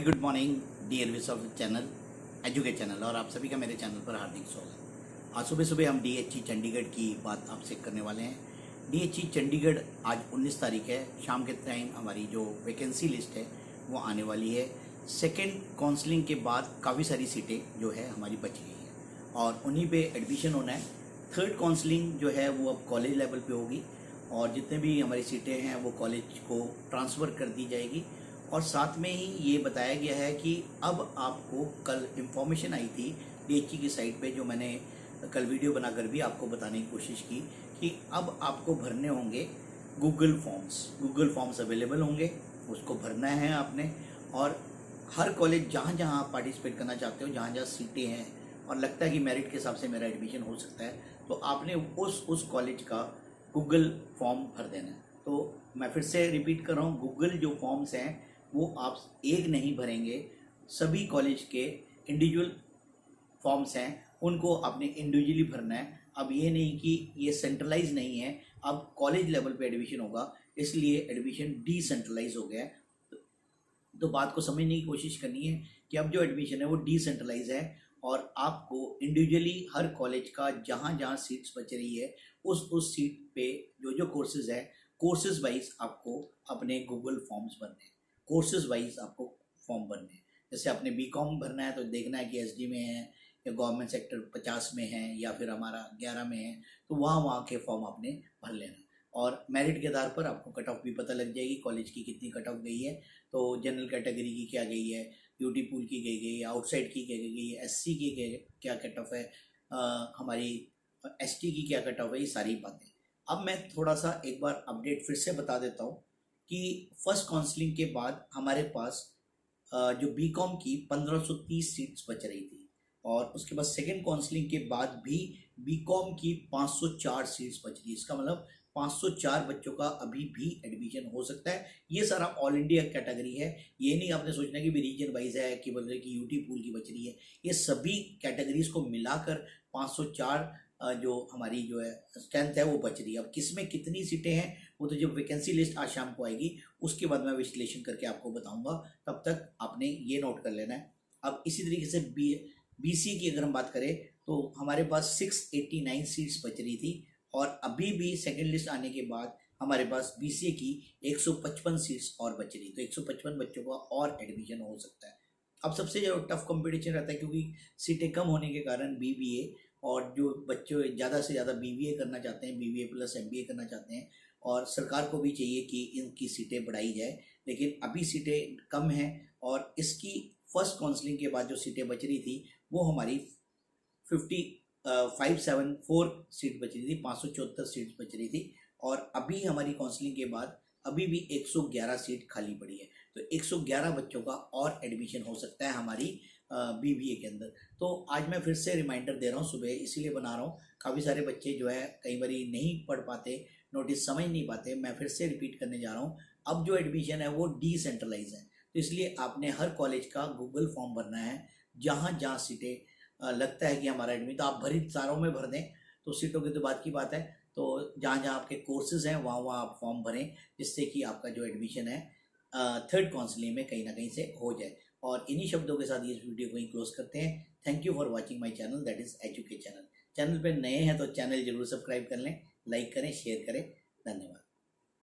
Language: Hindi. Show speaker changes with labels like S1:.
S1: Good morning dear viewers of channel educate channel और आप सभी का मेरे चैनल पर हार्दिक स्वागत। आज सुबह सुबह हम डीएचई चंडीगढ़ की बात आपसे करने वाले हैं। डीएचई चंडीगढ़ आज 19 तारीख है, शाम के टाइम हमारी जो वैकेंसी लिस्ट है वो आने वाली है। सेकेंड काउंसलिंग के बाद काफ़ी सारी सीटें जो है हमारी बच गई हैं और उन्हीं पे एडमिशन होना है। थर्ड काउंसलिंग जो है वो अब कॉलेज लेवल पे होगी और जितने भी हमारी सीटें हैं वो कॉलेज को ट्रांसफ़र कर दी जाएगी। और साथ में ही ये बताया गया है कि अब आपको कल इंफॉर्मेशन आई थी डीएचई की साइट पे, जो मैंने कल वीडियो बनाकर भी आपको बताने की कोशिश की कि अब आपको भरने होंगे गूगल फॉर्म्स अवेलेबल होंगे, उसको भरना है आपने। और हर कॉलेज जहाँ जहाँ आप पार्टिसिपेट करना चाहते हो, जहाँ जहाँ सीटें हैं और लगता है कि मेरिट के हिसाब से मेरा एडमिशन हो सकता है, तो आपने उस कॉलेज का गूगल फॉर्म भर देना है। तो मैं फिर से रिपीट कर रहा हूँ, गूगल जो फॉर्म्स हैं वो आप एक नहीं भरेंगे, सभी कॉलेज के इंडिविजुअल फॉर्म्स हैं उनको आपने इंडिविजुअली भरना है। अब ये नहीं कि ये सेंट्रलाइज नहीं है, अब कॉलेज लेवल पे एडमिशन होगा, इसलिए एडमिशन डिसेंट्रलाइज हो गया है। तो बात को समझने की कोशिश करनी है कि अब जो एडमिशन है वो डिसेंट्रलाइज है और आपको इंडिविजुअली हर कॉलेज का जहाँ जहाँ सीट्स बच रही है उस सीट पे जो कोर्सेज है, कोर्सेज वाइज आपको अपने गूगल फॉर्म्स भरने हैं। कोर्सेज वाइज आपको फॉर्म भरने हैं। जैसे आपने बीकॉम भरना है तो देखना है कि एसडी में है या गवर्नमेंट सेक्टर 50 में है या फिर हमारा 11 में है, तो वहाँ के फॉर्म आपने भर लेना। और मेरिट के आधार पर आपको कट ऑफ भी पता लग जाएगी, कॉलेज की कितनी कट ऑफ गई है। तो जनरल कैटेगरी की क्या गई है, यूटी पूल की गई, आउटसाइड की क्या गई है, एससी की क्या कट ऑफ है, हमारी एसटी की क्या कट ऑफ है, ये सारी बातें। अब मैं थोड़ा सा एक बार अपडेट फिर से बता देता हूँ कि फर्स्ट काउंसलिंग के बाद हमारे पास जो बीकॉम की 1530 सीट्स बच रही थी और उसके बाद सेकेंड काउंसलिंग के बाद भी बीकॉम की 504 सीट्स बच रही है। इसका मतलब 504 बच्चों का अभी भी एडमिशन हो सकता है। ये सारा ऑल इंडिया कैटेगरी है, ये नहीं आपने सोचना कि भी रीजन वाइज है कि बोल रहे कि यूटी पूल की बच रही है। ये सभी कैटेगरीज को मिलाकर 504 जो हमारी जो है स्ट्रेंथ है वो बच रही है। अब किस में कितनी सीटें हैं वो तो जब वैकेंसी लिस्ट आज शाम को आएगी उसके बाद मैं विश्लेषण करके आपको बताऊंगा, तब तक आपने ये नोट कर लेना है। अब इसी तरीके से बीसी की अगर हम बात करें तो हमारे पास 689 सीट्स बच रही थी और अभी भी सेकेंड लिस्ट आने के बाद हमारे पास बीसीए की 155 सीट्स और बच रही, तो 155 बच्चों का और एडमिशन हो सकता है। अब सबसे जो टफ कंपटीशन रहता है क्योंकि सीटें कम होने के कारण बीबीए और जो बच्चे ज़्यादा से ज़्यादा बीबीए करना चाहते हैं, बीबीए प्लस एमबीए करना चाहते हैं और सरकार को भी चाहिए कि इनकी सीटें बढ़ाई जाए, लेकिन अभी सीटें कम हैं। और इसकी फर्स्ट काउंसलिंग के बाद जो सीटें बच रही थी वो हमारी 574 सीट बच रही थी, 574 सीट बच रही थी और अभी हमारी काउंसलिंग के बाद अभी भी 111 सीट खाली पड़ी है। तो 111 बच्चों का और एडमिशन हो सकता है हमारी बीबीए के अंदर। तो आज मैं फिर से रिमाइंडर दे रहा हूँ, सुबह इसलिए बना रहा हूँ, काफ़ी सारे बच्चे जो है कई बार नहीं पढ़ पाते, नोटिस समझ नहीं पाते। मैं फिर से रिपीट करने जा रहा हूँ, अब जो एडमिशन है वो डिसेंट्रलाइज है, तो इसलिए आपने हर कॉलेज का गूगल फॉर्म भरना है। जहाँ जहाँ सीटें लगता है कि हमारा एडमिशन, तो आप भरी सारों में भर दें, तो सीटों की तो बात की बात है। तो जहाँ जहाँ आपके कोर्सेज हैं वहाँ वहाँ आप फॉर्म भरें, जिससे कि आपका जो एडमिशन है थर्ड काउंसलिंग में कहीं ना कहीं से हो जाए। और इन्हीं शब्दों के साथ इस वीडियो को ही क्लोज करते हैं। Thank you for watching my channel, that is educate channel. Channel पे नए हैं तो चैनल जरूर सब्सक्राइब कर लें, लाइक करें, शेयर करें। धन्यवाद।